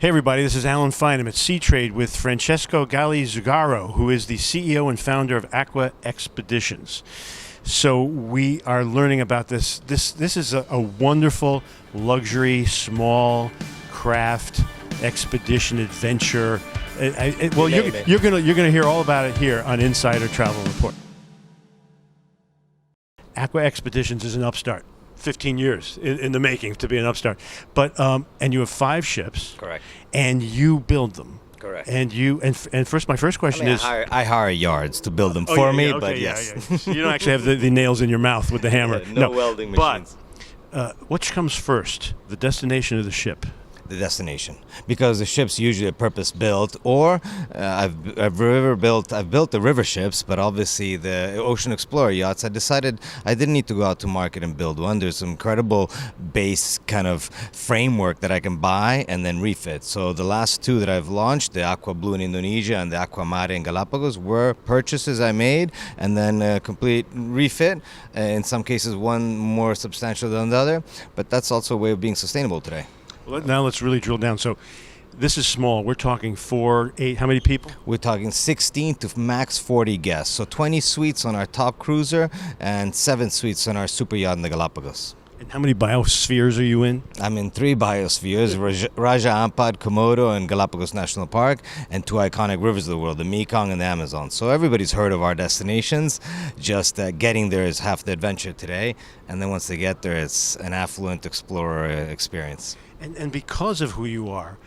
Hey everybody, this is Alan Fine. I'm at Sea Trade with Francesco Galli-Zugaro, who is the CEO and founder of Aqua Expeditions. So we are learning about this. This is a wonderful luxury, small craft expedition adventure. You're gonna hear all about it here on Insider Travel Report. Aqua Expeditions is an upstart. 15 years in the making to be an upstart, but and you have 5 ships. Correct. And you build them. Correct. And my first question is, I hire yards to build them but yes. You don't actually have the nails in your mouth with the hammer. No welding machines. But which comes first, the destination or the ship? The destination, because the ships usually are purpose built, or I've built the river ships, but obviously the Ocean Explorer yachts, I decided I didn't need to go out to market and build one. There's some incredible base kind of framework that I can buy and then refit. So the last 2 that I've launched, the Aqua Blue in Indonesia and the Aqua Mare in Galapagos, were purchases I made and then a complete refit. In some cases, one more substantial than the other, but that's also a way of being sustainable today. Well, now let's really drill down. So this is small. We're talking 4, 8, how many people? We're talking 16 to max 40 guests. So 20 suites on our top cruiser and 7 suites on our super yacht in the Galapagos. And how many biospheres are you in? I'm in 3 biospheres, Raja Ampat, Komodo, and Galapagos National Park, and 2 iconic rivers of the world, the Mekong and the Amazon. So everybody's heard of our destinations. Just getting there is half the adventure today. And then once they get there, it's an affluent explorer experience. And because of who you are,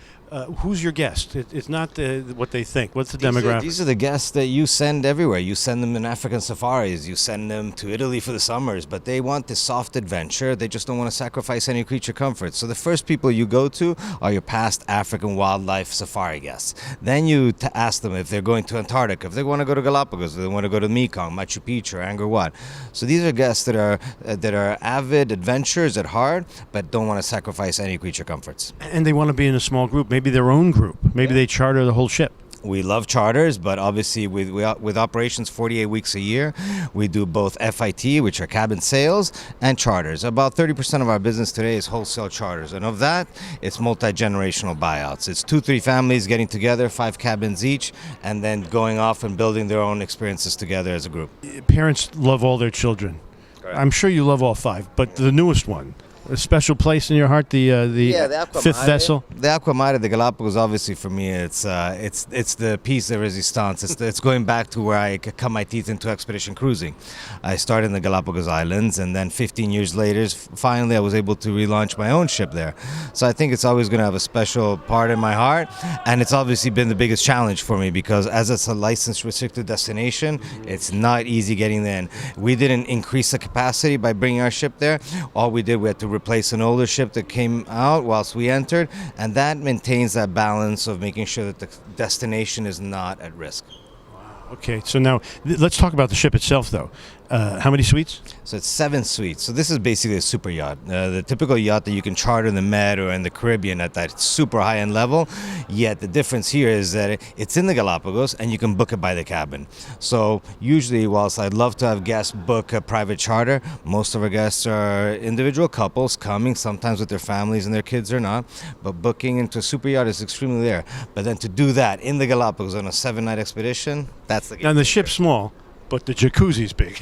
who's your guest? It's not what they think. What's the demographic? These are the guests that you send everywhere. You send them in African safaris. You send them to Italy for the summers. But they want this soft adventure. They just don't want to sacrifice any creature comfort. So the first people you go to are your past African wildlife safari guests. Then you ask them if they're going to Antarctica, if they want to go to Galapagos, if they want to go to Mekong, Machu Picchu, Angkor Wat. So these are guests that are avid adventurers at heart, but don't want to sacrifice any creature comforts. And they want to be in a small group. Maybe their own group. Maybe they charter the whole ship. We love charters, but obviously with operations 48 weeks a year, we do both FIT, which are cabin sales, and charters. About 30% of our business today is wholesale charters, and of that, it's multi-generational buyouts. It's 2-3 families getting together, 5 cabins each, and then going off and building their own experiences together as a group. Parents love all their children. Correct. I'm sure you love all 5, but the newest one. A special place in your heart, the 5th vessel? The Aqua Mare, the Galapagos, obviously for me, it's the piece de resistance. It's going back to where I cut my teeth into expedition cruising. I started in the Galapagos Islands, and then 15 years later, finally I was able to relaunch my own ship there. So I think it's always going to have a special part in my heart, and it's obviously been the biggest challenge for me because as it's a licensed restricted destination, it's not easy getting there in. We didn't increase the capacity by bringing our ship there. All we did, we had to replace an older ship that came out whilst we entered, and that maintains that balance of making sure that the destination is not at risk. Wow. Okay, so now let's talk about the ship itself, though. How many suites? So it's 7 suites. So this is basically a super yacht. The typical yacht that you can charter in the Med or in the Caribbean at that super high-end level. Yet the difference here is that it's in the Galapagos and you can book it by the cabin. So usually, whilst I'd love to have guests book a private charter, most of our guests are individual couples coming, sometimes with their families and their kids or not. But booking into a super yacht is extremely rare. But then to do that in the Galapagos on a 7-night expedition, that's the game. Now the ship's small, but the jacuzzi's big.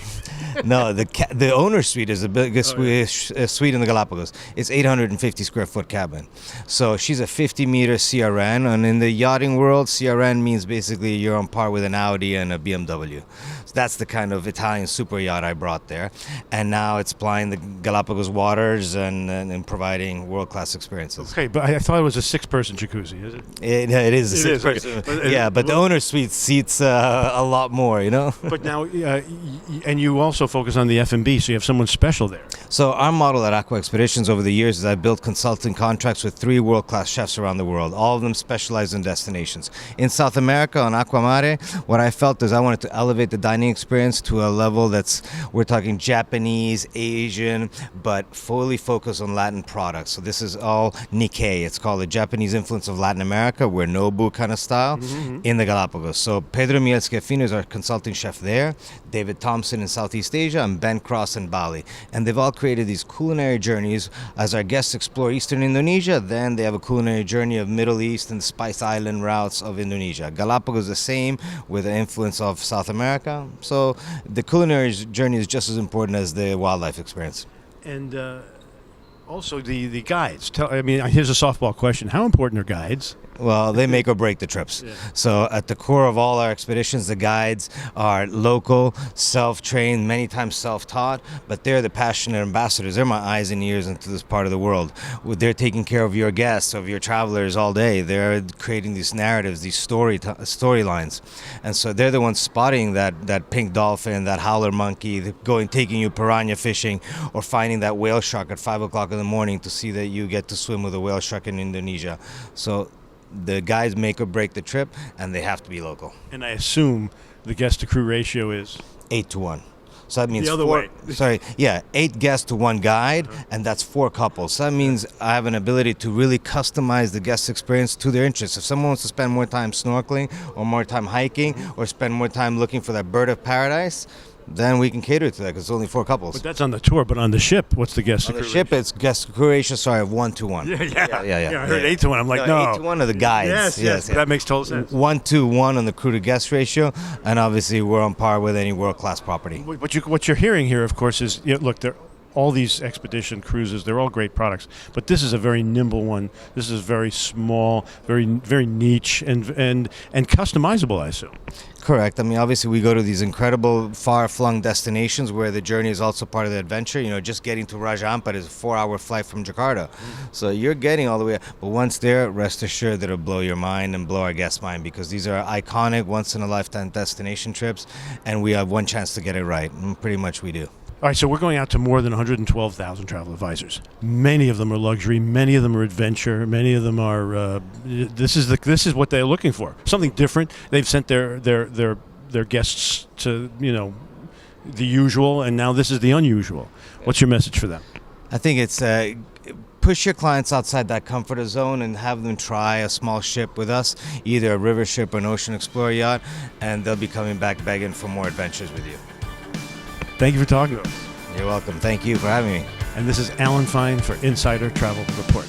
No, the owner's suite is the biggest suite in the Galapagos. It's 850 square foot cabin. So she's a 50-meter CRN, and in the yachting world, CRN means basically you're on par with an Audi and a BMW. So that's the kind of Italian super yacht I brought there. And now it's plying the Galapagos waters and providing world-class experiences. Okay, but I thought it was a 6-person jacuzzi, is it? It is a 6-person. Okay. Yeah, but the owner's suite seats a lot more, you know? But now, and you also focus on the F&B, so you have someone special there. So our model at Aqua Expeditions over the years is I built consulting contracts with 3 world-class chefs around the world. All of them specialize in destinations. In South America, on Aqua Mare, what I felt is I wanted to elevate the dining experience to a level we're talking Japanese, Asian, but fully focused on Latin products. So this is all Nikkei. It's called the Japanese influence of Latin America. We're Nobu kind of style in the Galapagos. So Pedro Mielski Afino is our consulting chef there. David Thompson in Southeast Southeast Asia, and Ben Cross in Bali. And they've all created these culinary journeys. As our guests explore Eastern Indonesia, then they have a culinary journey of Middle East and Spice Island routes of Indonesia. Galapagos the same, with the influence of South America. So the culinary journey is just as important as the wildlife experience. And also the guides. Here's a softball question. How important are guides? Well, they make or break the trips. Yeah. So at the core of all our expeditions, the guides are local, self-trained, many times self-taught, but they're the passionate ambassadors. They're my eyes and ears into this part of the world. They're taking care of your guests, of your travelers all day. They're creating these narratives, these storylines. And so they're the ones spotting that pink dolphin, that howler monkey, taking you piranha fishing, or finding that whale shark at 5 o'clock in the morning to see that you get to swim with a whale shark in Indonesia. So the guys make or break the trip, and they have to be local. And I assume the guest to crew ratio is 8 to 1. So that means the other way. 8 guests to 1 guide, and that's 4 couples. So that means I have an ability to really customize the guest experience to their interests. If someone wants to spend more time snorkeling, or more time hiking, or spend more time looking for that bird of paradise, then we can cater to that because it's only 4 couples. But that's on the tour. But on the ship, what's the guest to crew On the ship, ratio? it's guest to crew ratio, of 1 to 1. Yeah. I heard 8 to 1. I'm like, no. 8 to 1 are the guides. Yes. That makes total sense. 1 to 1 on the crew to guest ratio, and obviously we're on par with any world-class property. What you're hearing here, of course, is look, all these expedition cruises, they're all great products, but this is a very nimble one. This is very small, very very niche, and customizable, I assume. Correct. Obviously we go to these incredible far-flung destinations where the journey is also part of the adventure. Just getting to Raja Ampat is a 4-hour flight from Jakarta. So you're getting all the way up. But once there, rest assured that it'll blow your mind and blow our guests' mind, because these are iconic, once-in-a-lifetime destination trips, and we have one chance to get it right. And pretty much we do. All right, so we're going out to more than 112,000 travel advisors. Many of them are luxury. Many of them are adventure. Many of them are. This is what they're looking for. Something different. They've sent their guests to the usual, and now this is the unusual. What's your message for them? I think it's push your clients outside that comfort zone and have them try a small ship with us, either a river ship or an ocean explorer yacht, and they'll be coming back begging for more adventures with you. Thank you for talking to us. You're welcome. Thank you for having me. And this is Alan Fine for Insider Travel Report.